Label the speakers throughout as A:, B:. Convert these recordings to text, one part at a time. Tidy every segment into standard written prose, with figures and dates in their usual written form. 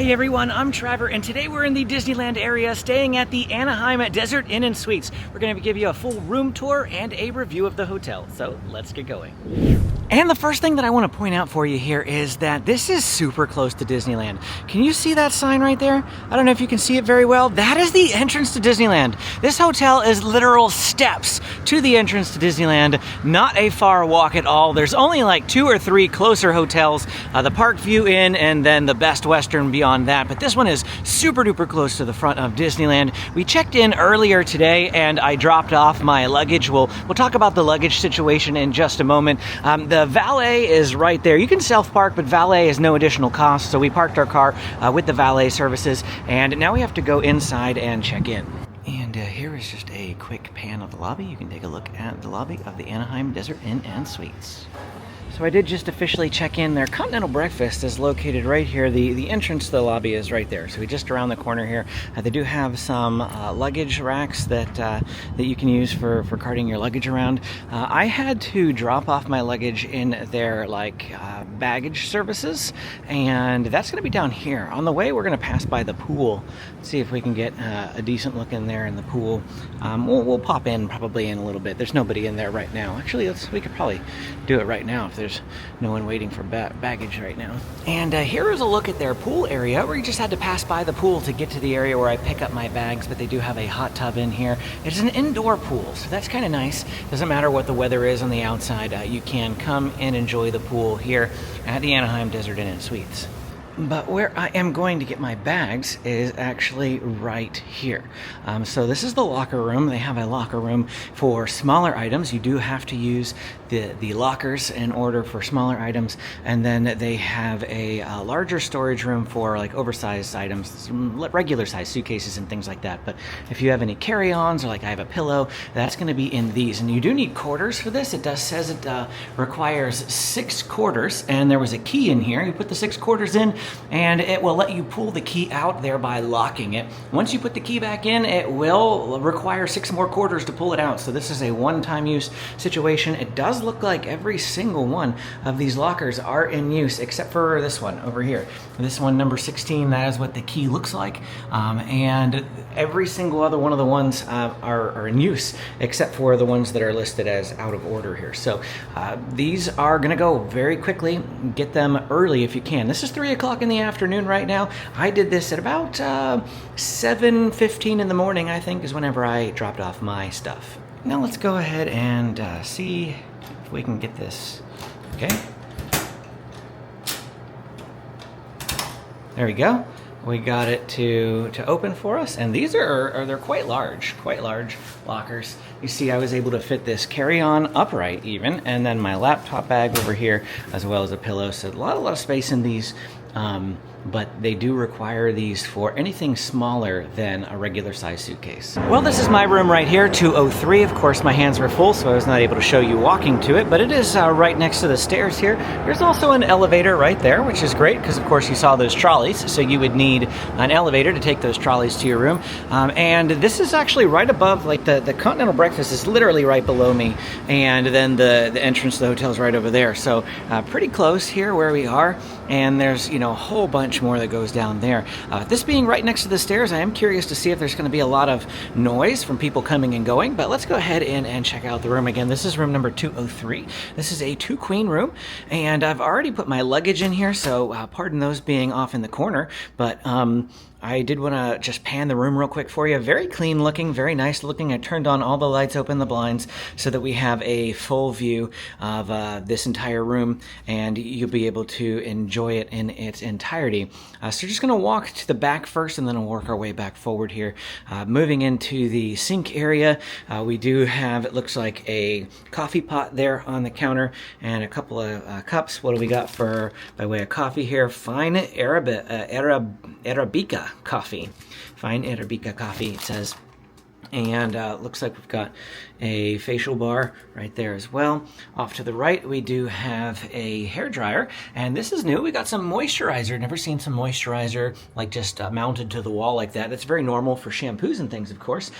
A: Hey everyone, I'm Trevor, and today we're in the Disneyland area staying at the Anaheim Desert Inn and Suites. We're going to give you a full room tour and a review of the hotel, so let's get going. And the first thing that I want to point out for you here is that this is super close to Disneyland. Can you see that sign right there? I don't know if you can see it very well. That is the entrance to Disneyland. This hotel is literal steps to the entrance to Disneyland, not a far walk at all. There's only like 2 or 3 closer hotels, the Parkview Inn and then the Best Western beyond that, but this one is super duper close to the front of Disneyland. We checked in earlier today and I dropped off my luggage. We'll talk about the luggage situation in just a moment. The valet is right there. You can self-park, but valet is no additional cost, so we parked our car with the valet services, and now we have to go inside and check in. And here is just a quick pan of the lobby. You can take a look at the lobby of the Anaheim Desert Inn and Suites. So I did just officially check in. Their continental breakfast is located right here. The entrance to the lobby is right there. So we just around the corner here. They do have some luggage racks that you can use for carting your luggage around. I had to drop off my luggage in their baggage services, and that's going to be down here. On the way, we're going to pass by the pool, see if we can get a decent look in there in the pool. We'll pop in probably in a little bit. There's nobody in there right now. Actually, we could probably do it right now if there's no one waiting for baggage right now. And here is a look at their pool area. We just had to pass by the pool to get to the area where I pick up my bags, but they do have a hot tub in here. It's an indoor pool, so that's kind of nice. Doesn't matter what the weather is on the outside, you can come and enjoy the pool here at the Anaheim Desert Inn and Suites. But where I am going to get my bags is actually right here. So this is the locker room. They have a locker room for smaller items. You do have to use the lockers in order for smaller items. And then they have a larger storage room for like oversized items, some regular size suitcases and things like that. But if you have any carry-ons or like I have a pillow, that's going to be in these. And you do need quarters for this. It says it requires 6 quarters, and there was a key in here. You put the 6 quarters in, and it will let you pull the key out, thereby locking it. Once you put the key back in, it will require 6 more quarters to pull it out. So this is a one-time use situation. It does look like every single one of these lockers are in use, except for this one over here. This one, number 16, that is what the key looks like. And every single other one of the ones are in use, except for the ones that are listed as out of order here. So these are gonna go very quickly. Get them early if you can. This is 3 o'clock in the afternoon right now. I did this at about 7:15 in the morning, I think, is whenever I dropped off my stuff. Now let's go ahead and see if we can get this. Okay. There we go. We got it to open for us, and these they're quite large lockers. You see, I was able to fit this carry-on upright even, and then my laptop bag over here, as well as a pillow. So a lot of space in these. But they do require these for anything smaller than a regular size suitcase. Well, this is my room right here, 203. Of course, my hands were full, so I was not able to show you walking to it, but it is right next to the stairs here. There's also an elevator right there, which is great because, of course, you saw those trolleys, so you would need an elevator to take those trolleys to your room. And this is actually right above, like the continental breakfast is literally right below me, and then the entrance to the hotel is right over there. So pretty close here where we are, and there's, a whole bunch more that goes down there. This being right next to the stairs, I am curious to see if there's going to be a lot of noise from people coming and going, but let's go ahead and check out the room again. This is room number 203. This is a 2-queen room, and I've already put my luggage in here, so pardon those being off in the corner, but I did want to just pan the room real quick for you. Very clean looking, very nice looking. I turned on all the lights, opened the blinds so that we have a full view of this entire room, and you'll be able to enjoy it in its entirety. So we're just going to walk to the back first, and then we'll work our way back forward here. Moving into the sink area, we do have, it looks like, a coffee pot there on the counter and a couple of cups. What do we got by way of coffee here? Fine Arabica coffee. Fine Arabica coffee, it says. And looks like we've got a facial bar right there as well. Off to the right, we do have a hair dryer, and this is new. We got some moisturizer. Never seen some moisturizer like just mounted to the wall like that. That's very normal for shampoos and things, of course.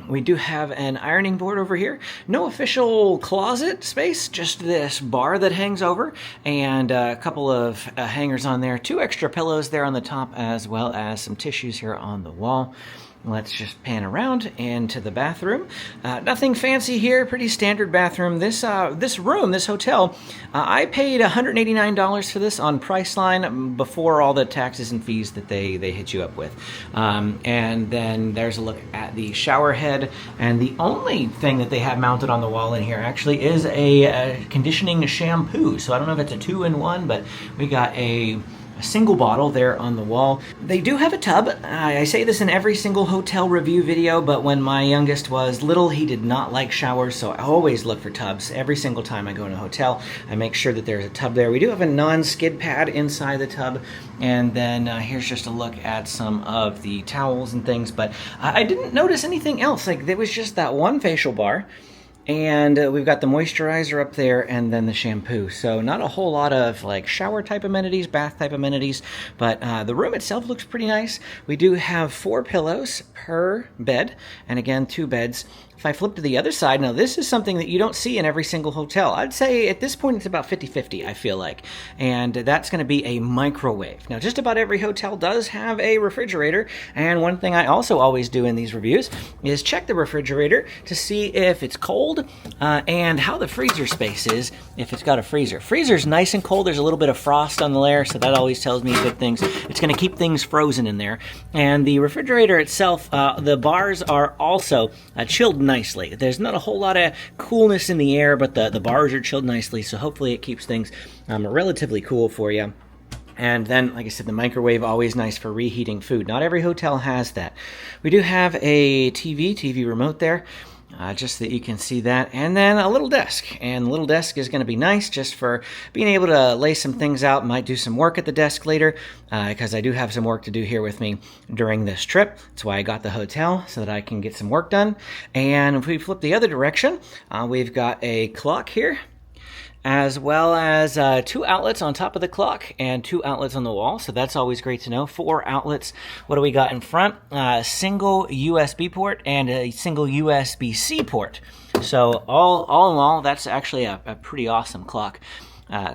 A: We do have an ironing board over here. No official closet space, just this bar that hangs over, and a couple of hangers on there. 2 extra pillows there on the top, as well as some tissues here on the wall. Let's just pan around into the bathroom. Nothing fancy here, pretty standard bathroom. This hotel, I paid $189 for this on Priceline before all the taxes and fees that they hit you up with. And then there's a look at the shower head. And the only thing that they have mounted on the wall in here actually is a conditioning shampoo. So I don't know if it's a 2-in-1, but we got a single bottle there on the wall. They do have a tub. I say this in every single hotel review video, but when my youngest was little, he did not like showers, so I always look for tubs. Every single time I go in a hotel, I make sure that there's a tub there. We do have a non-skid pad inside the tub, and then here's just a look at some of the towels and things, but I didn't notice anything else. Like, there was just that one facial bar, and we've got the moisturizer up there, and then the shampoo. So not a whole lot of like shower type amenities, bath type amenities, but the room itself looks pretty nice. We do have 4 pillows per bed, and again, 2 beds. If I flip to the other side, now this is something that you don't see in every single hotel. I'd say at this point it's about 50-50, I feel like. And that's going to be a microwave. Now, just about every hotel does have a refrigerator. And one thing I also always do in these reviews is check the refrigerator to see if it's cold and how the freezer space is if it's got a freezer. Freezer's nice and cold. There's a little bit of frost on the layer, so that always tells me good things. It's going to keep things frozen in there. And the refrigerator itself, the bars are also chilled nicely. There's not a whole lot of coolness in the air, but the bars are chilled nicely, so hopefully it keeps things relatively cool for you. And then, like I said, the microwave, always nice for reheating food. Not every hotel has that. We do have a TV remote there, just so that you can see that. And then a little desk. And the little desk is going to be nice just for being able to lay some things out. Might do some work at the desk later, because I do have some work to do here with me during this trip. That's why I got the hotel, so that I can get some work done. And if we flip the other direction, we've got a clock here, as well as 2 outlets on top of the clock and 2 outlets on the wall. So that's always great to know. 4 outlets. What do we got in front? Single USB port and a single USB-C port. So all in all, that's actually a pretty awesome clock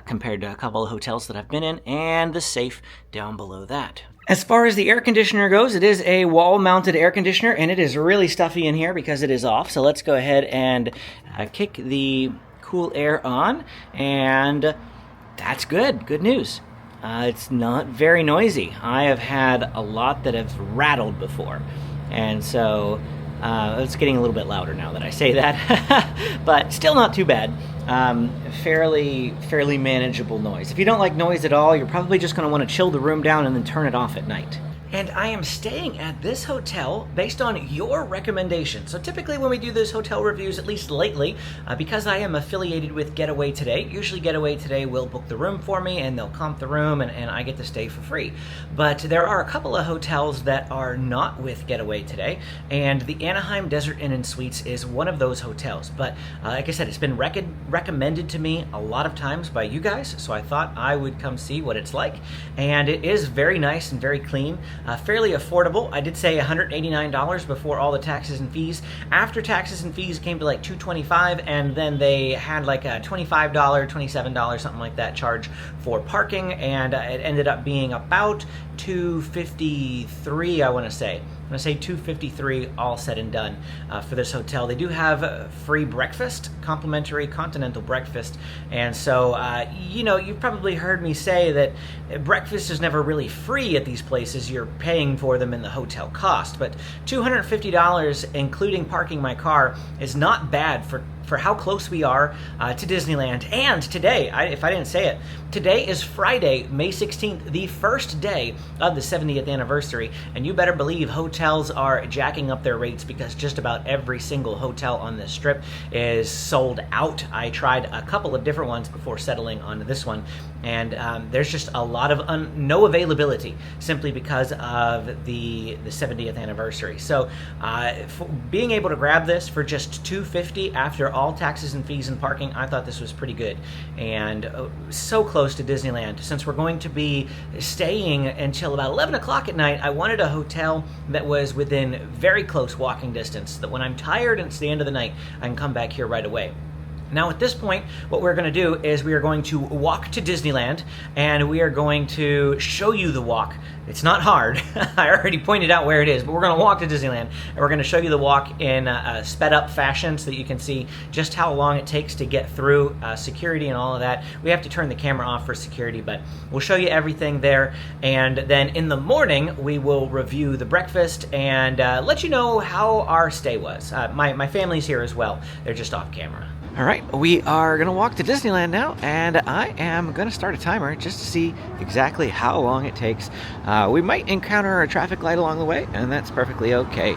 A: compared to a couple of hotels that I've been in, and the safe down below that. As far as the air conditioner goes, it is a wall-mounted air conditioner, and it is really stuffy in here because it is off. So let's go ahead and kick the cool air on, and that's good news. It's not very noisy. I have had a lot that have rattled before, and so it's getting a little bit louder now that I say that, but still not too bad. Fairly manageable noise. If you don't like noise at all, you're probably just going to want to chill the room down and then turn it off at night. And I am staying at this hotel based on your recommendation. So typically when we do those hotel reviews, at least lately, because I am affiliated with Getaway Today, usually Getaway Today will book the room for me and they'll comp the room and I get to stay for free. But there are a couple of hotels that are not with Getaway Today, and the Anaheim Desert Inn Suites is one of those hotels. But like I said, it's been recommended to me a lot of times by you guys, so I thought I would come see what it's like. And it is very nice and very clean. Fairly affordable. I did say $189 before all the taxes and fees. After taxes and fees came to like $225, and then they had like a $25, $27, something like that charge for parking, and it ended up being about $253, I want to say. I'm going to say $253 all said and done for this hotel. They do have free breakfast, complimentary continental breakfast, and so, you've probably heard me say that breakfast is never really free at these places. You're paying for them in the hotel cost, but $250, including parking my car, is not bad for how close we are to Disneyland. And today, if I didn't say it, today is Friday, May 16th, the first day of the 70th anniversary. And you better believe hotels are jacking up their rates because just about every single hotel on this strip is sold out. I tried a couple of different ones before settling on this one. And there's just a lot of no availability simply because of the 70th anniversary. So being able to grab this for just $250 after all taxes and fees and parking, I thought this was pretty good. And so close to Disneyland. Since we're going to be staying until about 11 o'clock at night, I wanted a hotel that was within very close walking distance, so that when I'm tired and it's the end of the night, I can come back here right away. Now at this point, what we're going to do is we are going to walk to Disneyland, and we are going to show you the walk. It's not hard. I already pointed out where it is, but we're going to walk to Disneyland, and we're going to show you the walk in a sped up fashion so that you can see just how long it takes to get through security and all of that. We have to turn the camera off for security, but we'll show you everything there. And then in the morning, we will review the breakfast and let you know how our stay was. My family's here as well. They're just off camera. All right, we are gonna walk to Disneyland now, and I am gonna start a timer just to see exactly how long it takes. We might encounter a traffic light along the way, and that's perfectly okay.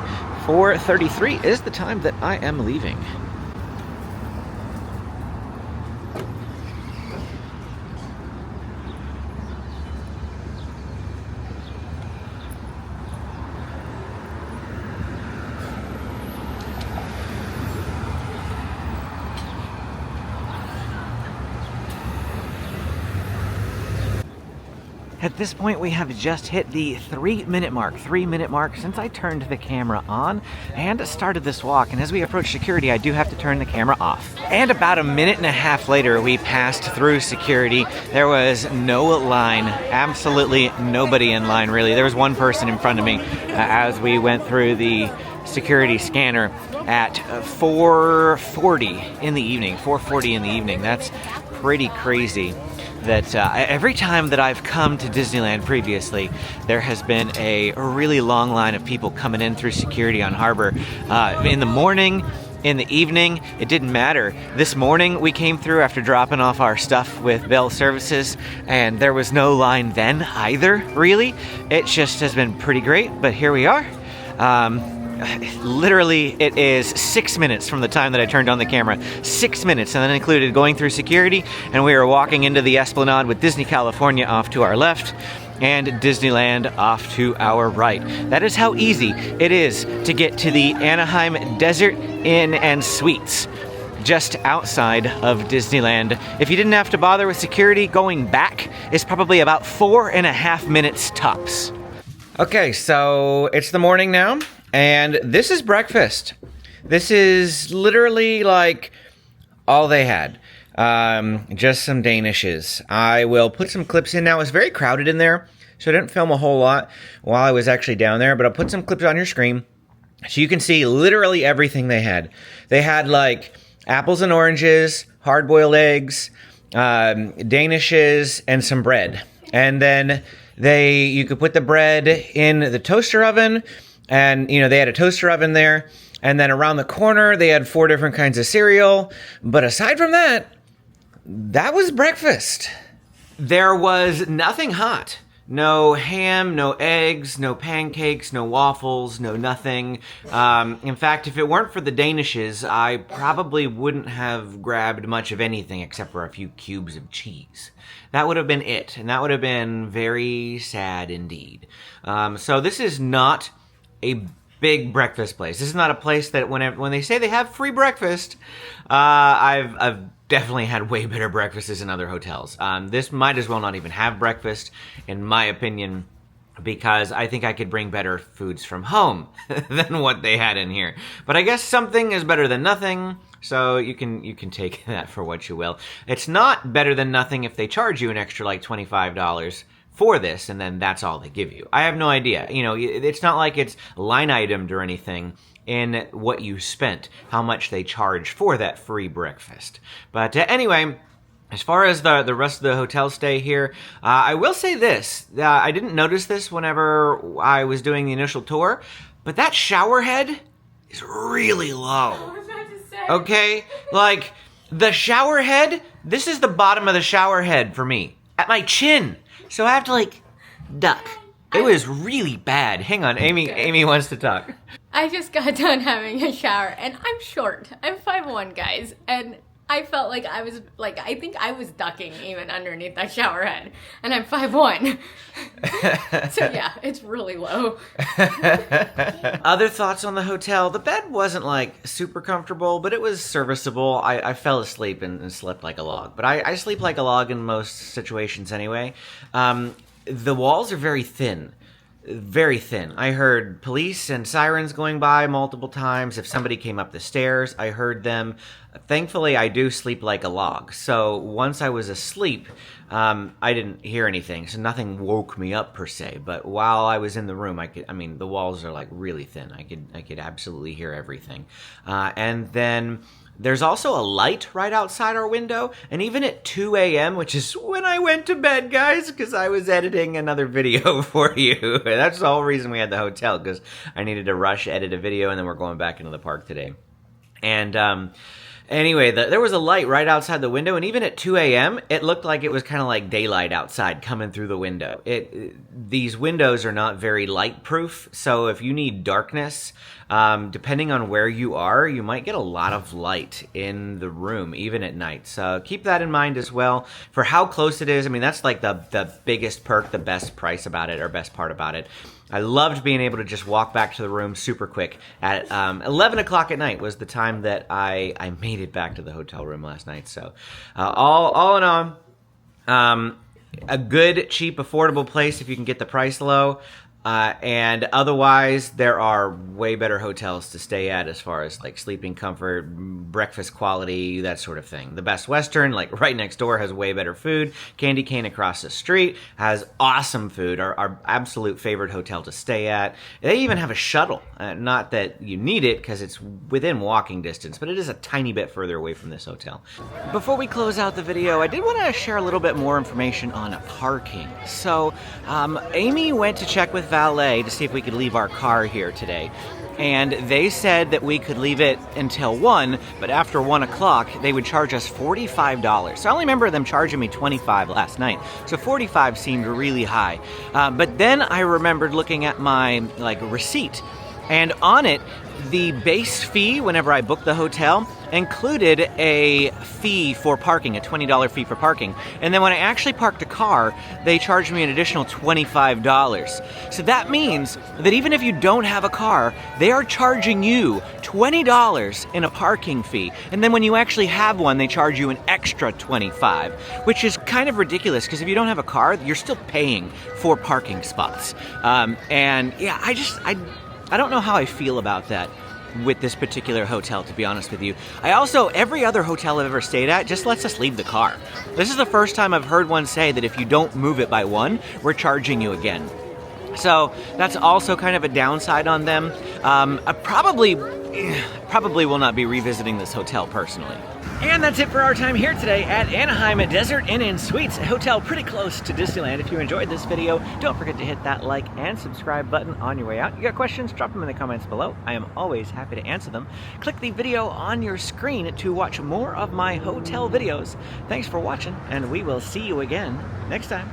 A: 4:33 is the time that I am leaving. At this point, we have just hit the 3-minute mark since I turned the camera on and started this walk. And as we approach security, I do have to turn the camera off. And about a minute and a half later, we passed through security. There was no line, absolutely nobody in line, really. There was one person in front of me as we went through the security scanner at 4:40 in the evening. 4:40 in the evening. That's pretty crazy. That every time that I've come to Disneyland previously, there has been a really long line of people coming in through security on Harbor. In the morning, in the evening, it didn't matter. This morning, we came through after dropping off our stuff with Bell Services, and there was no line then either, really. It just has been pretty great, but here we are. Literally, it is 6 minutes from the time that I turned on the camera. 6 minutes, and that included going through security, and we were walking into the Esplanade with Disney California off to our left, and Disneyland off to our right. That is how easy it is to get to the Anaheim Desert Inn and Suites, just outside of Disneyland. If you didn't have to bother with security, going back is probably about 4.5 minutes tops. Okay, so it's the morning now. And this is breakfast. This is literally like all they had. Just some Danishes. I will put some clips in now. It was very crowded in there, so I didn't film a whole lot while I was actually down there, but I'll put some clips on your screen so you can see literally everything they had. They had like apples and oranges, hard-boiled eggs, Danishes, and some bread. And then you could put the bread in the toaster oven. And, you know, they had a toaster oven there. And then around the corner, they had 4 different kinds of cereal. But aside from that, that was breakfast. There was nothing hot. No ham, no eggs, no pancakes, no waffles, no nothing. In fact, if it weren't for the Danishes, I probably wouldn't have grabbed much of anything except for a few cubes of cheese. That would have been it. And that would have been very sad indeed. So this is not a big breakfast place. This is not a place that when they say they have free breakfast, I've definitely had way better breakfasts in other hotels. This might as well not even have breakfast, in my opinion, because I think I could bring better foods from home than what they had in here. But I guess something is better than nothing, so you can take that for what you will. It's not better than nothing if they charge you an extra like $25 for this, and then that's all they give you. I have no idea. You know, it's not like it's line itemed or anything in what you spent, how much they charge for that free breakfast. But anyway, as far as the rest of the hotel stay here, I will say this. I didn't notice this whenever I was doing the initial tour, but that shower head is really low.
B: I was about to say.
A: Okay? Like, the shower head, this is the bottom of the shower head for me. At my chin. So I have to, like, duck. It was really bad. Hang on, Amy wants to talk.
B: I just got done having a shower, and I'm short. I'm 5'1", guys, and I felt like I think I was ducking even underneath that shower head, and I'm 5'1". So yeah, it's really low.
A: Other thoughts on the hotel? The bed wasn't like super comfortable, but it was serviceable. I fell asleep and slept like a log, but I sleep like a log in most situations anyway. The walls are very thin. Very thin. I heard police and sirens going by multiple times. If somebody came up the stairs, I heard them. Thankfully, I do sleep like a log. So once I was asleep, I didn't hear anything. So nothing woke me up per se. But while I was in the room, the walls are like really thin. I could absolutely hear everything. And then there's also a light right outside our window, and even at 2 a.m., which is when I went to bed, guys, because I was editing another video for you. That's the whole reason we had the hotel, because I needed to rush edit a video, and then we're going back into the park today. And anyway, there was a light right outside the window, and even at 2 a.m., it looked like it was kind of like daylight outside coming through the window. These windows are not very light-proof, so if you need darkness, depending on where you are, you might get a lot of light in the room, even at night. So keep that in mind as well. For how close it is, I mean, that's like the biggest perk, the best price about it, or best part about it. I loved being able to just walk back to the room super quick. At 11 o'clock at night was the time that I made it back to the hotel room last night. So all in all, a good, cheap, affordable place if you can get the price low. And otherwise, there are way better hotels to stay at as far as like sleeping comfort, breakfast quality, that sort of thing. The Best Western, like right next door, has way better food. Candy Cane across the street has awesome food, our absolute favorite hotel to stay at. They even have a shuttle. Not that you need it because it's within walking distance, but it is a tiny bit further away from this hotel. Before we close out the video, I did want to share a little bit more information on parking. So, Amy went to check with valet to see if we could leave our car here today. And they said that we could leave it until 1, but after 1 o'clock, they would charge us $45. So I only remember them charging me $25 last night. So $45 seemed really high. But then I remembered looking at my receipt, and on it, the base fee whenever I booked the hotel included a fee for parking, a $20 fee for parking. And then when I actually parked a car, they charged me an additional $25. So that means that even if you don't have a car, they are charging you $20 in a parking fee. And then when you actually have one, they charge you an extra $25, which is kind of ridiculous because if you don't have a car, you're still paying for parking spots. And yeah, I don't know how I feel about that with this particular hotel, to be honest with you. Every other hotel I've ever stayed at just lets us leave the car. This is the first time I've heard one say that if you don't move it by 1, we're charging you again. So that's also kind of a downside on them. I probably will not be revisiting this hotel personally. And that's it for our time here today at Anaheim Desert Inn Suites, a hotel pretty close to Disneyland. If you enjoyed this video, don't forget to hit that like and subscribe button on your way out. You got questions? Drop them in the comments below. I am always happy to answer them. Click the video on your screen to watch more of my hotel videos. Thanks for watching, and we will see you again next time.